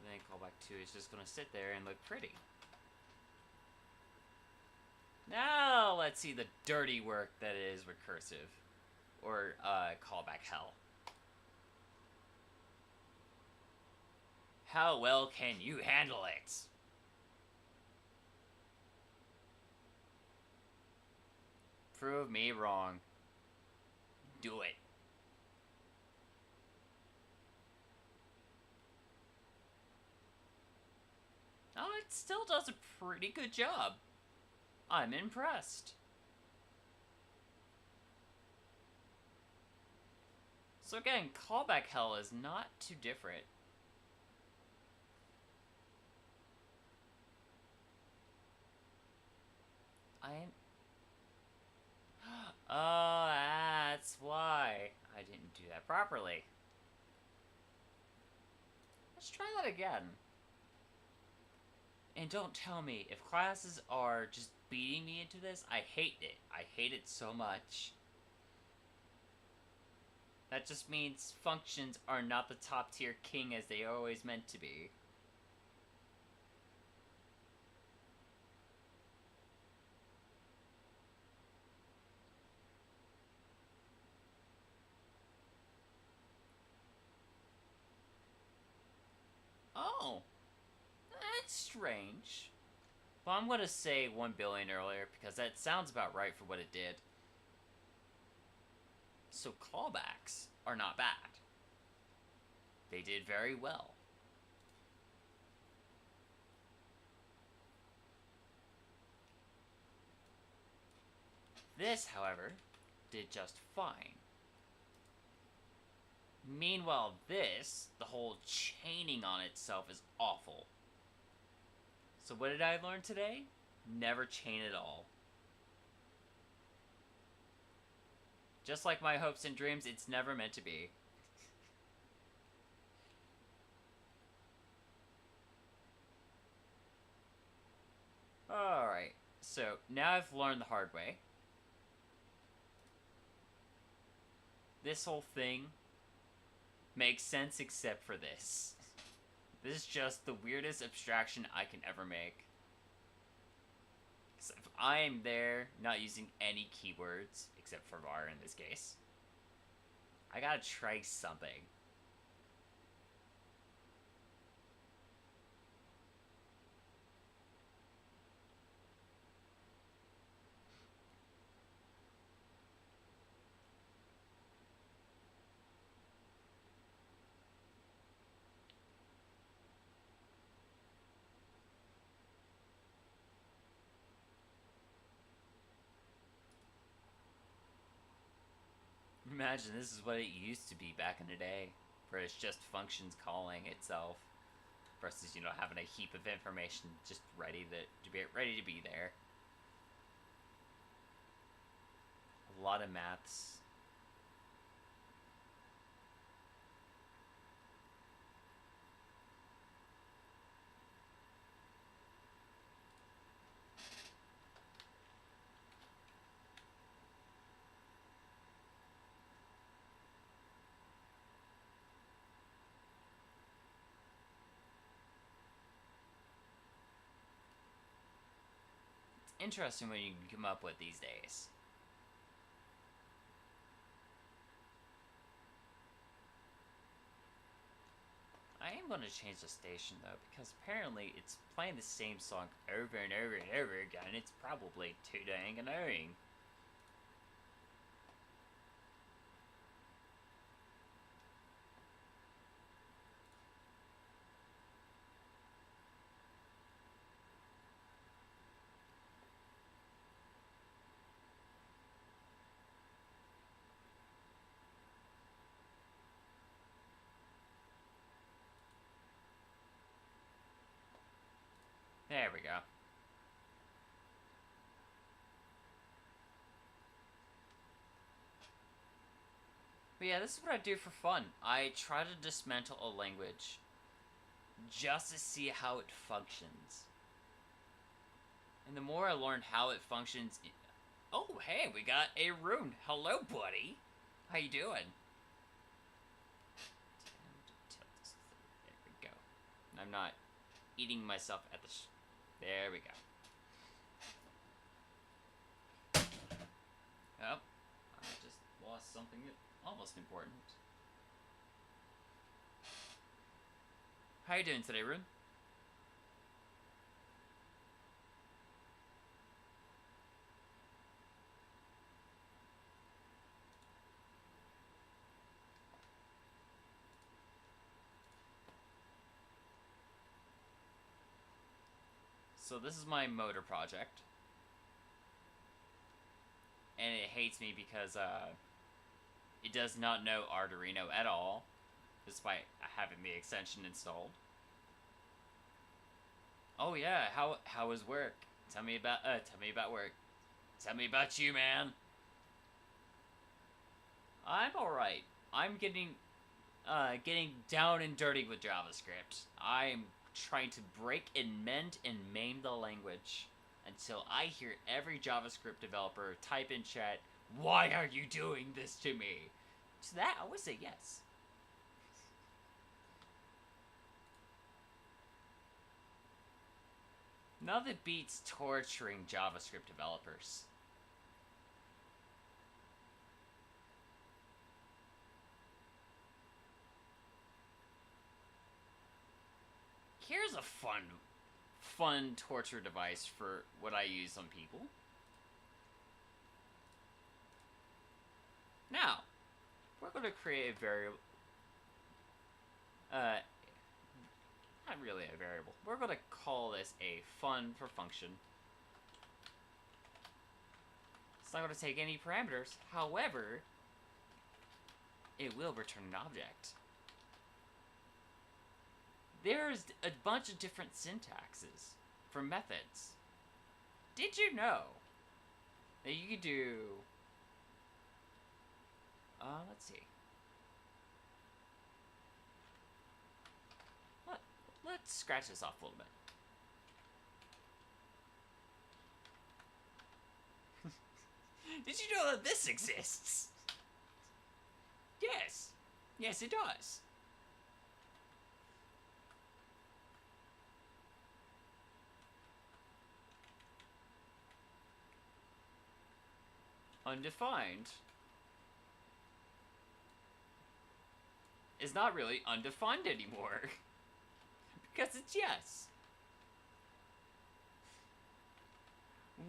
And then callback 2 is just going to sit there and look pretty. Now let's see the dirty work that is recursive. Or callback hell. How well can you handle it? Prove me wrong. Do it. Oh, it still does a pretty good job. I'm impressed. So again, callback hell is not too different. Oh, that's why I didn't do that properly. Let's try that again. And don't tell me, if classes are just beating me into this, I hate it. I hate it so much. That just means functions are not the top tier king as they are always meant to be. Oh, that's strange. Well, I'm gonna say 1 billion earlier because that sounds about right for what it did. So callbacks are not bad. They did very well. This, however, did just fine. Meanwhile, this, the whole chaining on itself is awful. So what did I learn today? Never chain at all. Just like my hopes and dreams, it's never meant to be. Alright, so now I've learned the hard way. This whole thing makes sense except for this. This is just the weirdest abstraction I can ever make. So if I am there not using any keywords, except for var in this case, I gotta try something. Imagine this is what it used to be back in the day, where it's just functions calling itself, versus, you know, having a heap of information just ready to be there. A lot of maths. Interesting what you can come up with these days. I'm gonna change the station though, because apparently it's playing the same song over and over and over again. It's probably too dang annoying. There we go. But yeah, this is what I do for fun. I try to dismantle a language just to see how it functions. And the more I learn how it functions... Oh, hey, we got a rune. Hello, buddy. How you doing? There we go. I'm not eating myself at the... There we go. Oh, I just lost something almost important. How you doing today, Rune? So this is my motor project. And it hates me because it does not know Arduino at all, despite having the extension installed. Oh yeah, how was work? Tell me about work. Tell me about you, man. I'm alright. I'm getting down and dirty with JavaScript. I'm trying to break and mend and maim the language until I hear every JavaScript developer type in chat, "Why are you doing this to me?" To that, I would say yes. Nothing beats torturing JavaScript developers. Here's a fun torture device for what I use on people. Now, we're going to create a variable. Not really a variable. We're going to call this a fun for function. It's not going to take any parameters. However, it will return an object. There's a bunch of different syntaxes for methods. Did you know that you could do... let's see. Let's scratch this off a little bit. Did you know that this exists? Yes. Yes, it does. Undefined is not really undefined anymore. Because it's yes.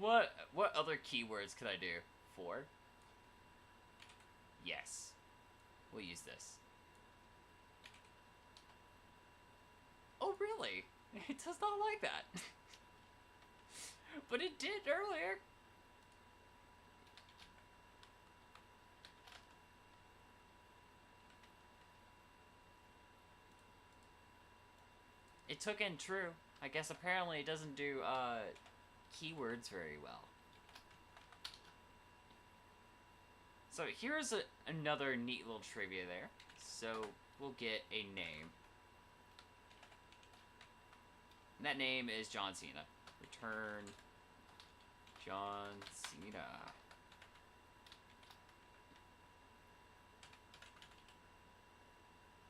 What other keywords could I do? For? Yes. We'll use this. Oh, really? It does not like that. But it did earlier. It took in true. I guess apparently it doesn't do keywords very well. So here's another neat little trivia there. So we'll get a name. And that name is John Cena. Return John Cena.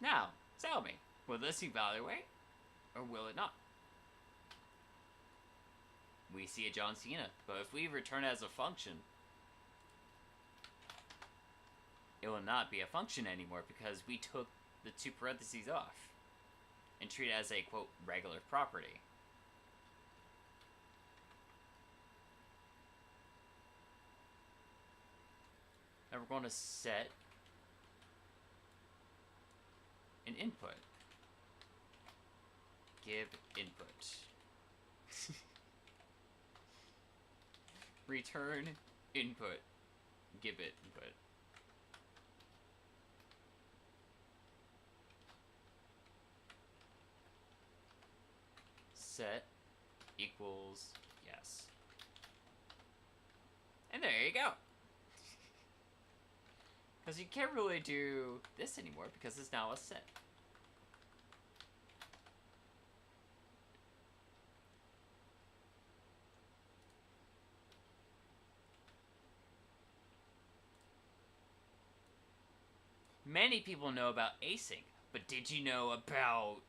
Now, tell me, will this evaluate? Or will it not? We see a John Cena, but if we return as a function, it will not be a function anymore because we took the two parentheses off. and treat it as a, quote, regular property. Now we're going to set an input. Give input. Return input. Give it input. Set equals yes. And there you go. Because you can't really do this anymore because it's now a set. Many people know about async, but did you know about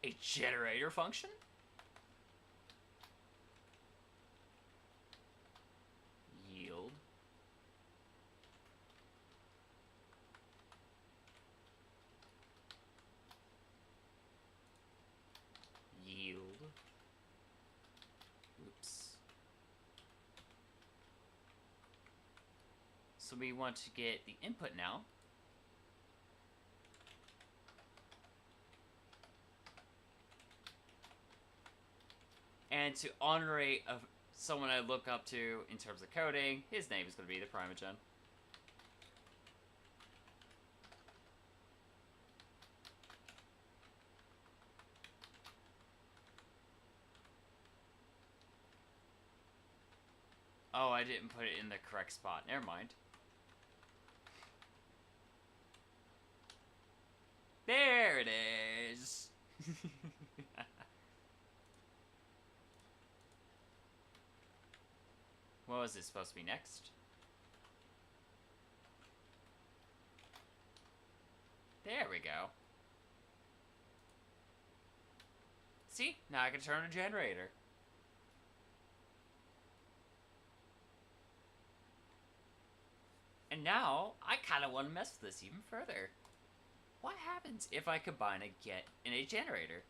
a generator function? Yield. Yield. Oops. So we want to get the input now. And to honor someone I look up to in terms of coding, his name is going to be the Primogen. Oh, I didn't put it in the correct spot. Never mind. There it is. What was it supposed to be next? There we go. See? Now I can turn a generator. And now, I kind of want to mess with this even further. What happens if I combine a get and a generator?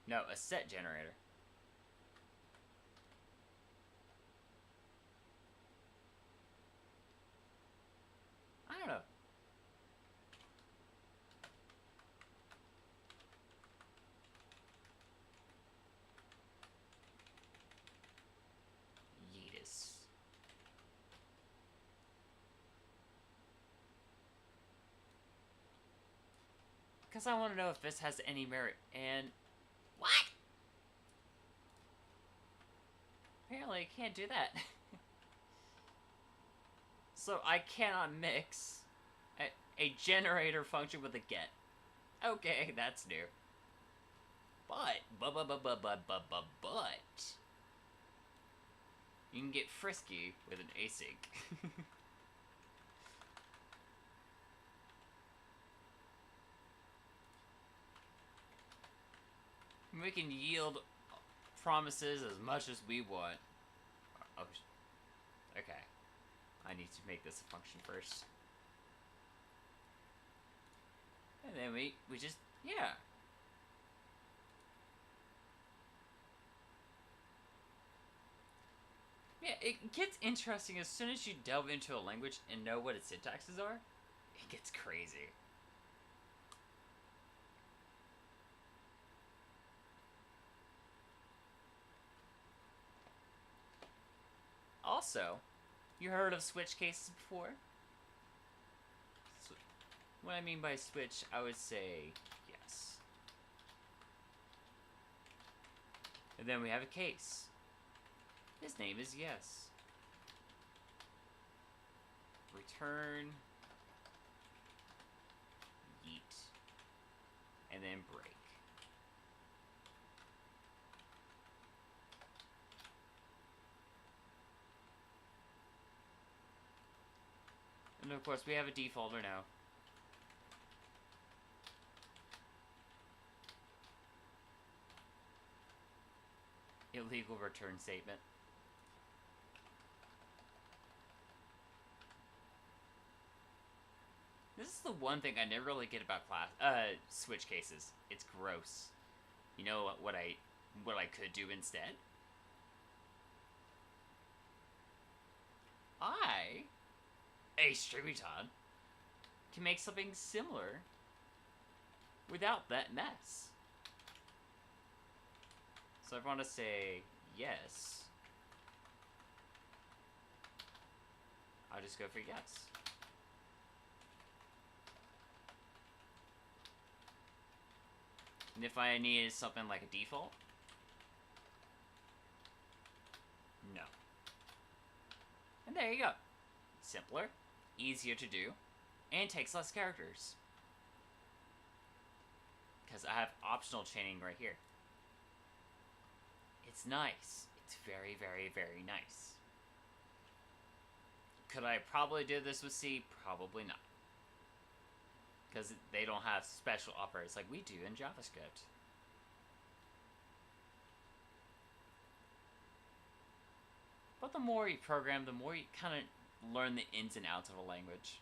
No, a set generator. I don't know. Yeetus. Because I want to know if this has any merit. And what? Apparently I can't do that. So I cannot mix a generator function with a get. Okay, that's new. But you can get frisky with an async. We can yield promises as much as we want. Oh, okay. I need to make this a function first. And then we just, yeah. Yeah, it gets interesting as soon as you delve into a language and know what its syntaxes are. It gets crazy. Also, you heard of switch cases before? What I mean by switch, I would say yes. And then we have a case. His name is yes. Return yeet. And then break. And of course we have a defaulter now. Illegal return statement. the one thing I never really get about switch cases. It's gross. You know what I could do instead? A Streamyton, can make something similar without that mess. So I want to say yes. I'll just go for yes. And if I needed something like a default, no. And there you go. Simpler, easier to do, and takes less characters. Because I have optional chaining right here. It's nice. It's very, very, very nice. Could I probably do this with C? Probably not. Because they don't have special operators like we do in JavaScript. But the more you program, the more you kind of learn the ins and outs of a language.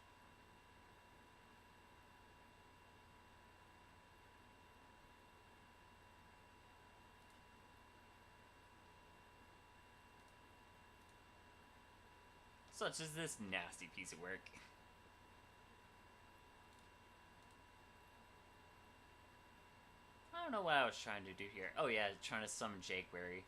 Such as this nasty piece of work. I don't know what I was trying to do here. Oh yeah, trying to summon jQuery.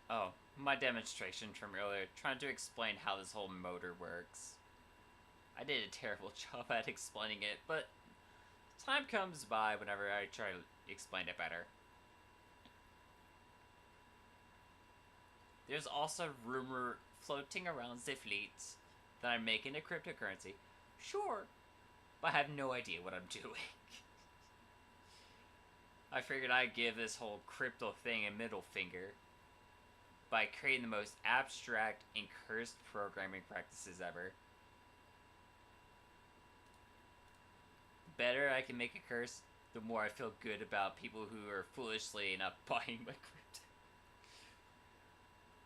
Oh, my demonstration from earlier, trying to explain how this whole motor works. I did a terrible job at explaining it, but time comes by whenever I try to explain it better. There's also rumor floating around the fleet that I'm making a cryptocurrency. Sure, but I have no idea what I'm doing. I figured I'd give this whole crypto thing a middle finger by creating the most abstract and cursed programming practices ever. The better I can make a curse, the more I feel good about people who are foolishly not buying my crypto.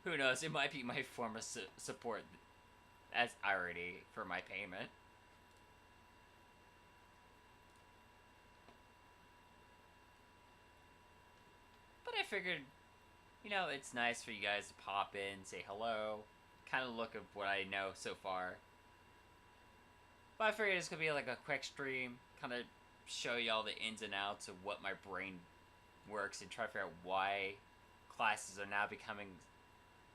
Who knows, it might be my form of support as irony for my payment. But I figured, you know, it's nice for you guys to pop in, say hello, kind of look at what I know so far. But I figured it's gonna be like a quick stream, kind of show you all the ins and outs of what my brain works and try to figure out why classes are now becoming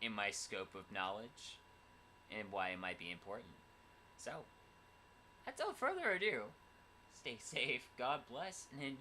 in my scope of knowledge and why it might be important. So, without further ado, stay safe, God bless, and enjoy.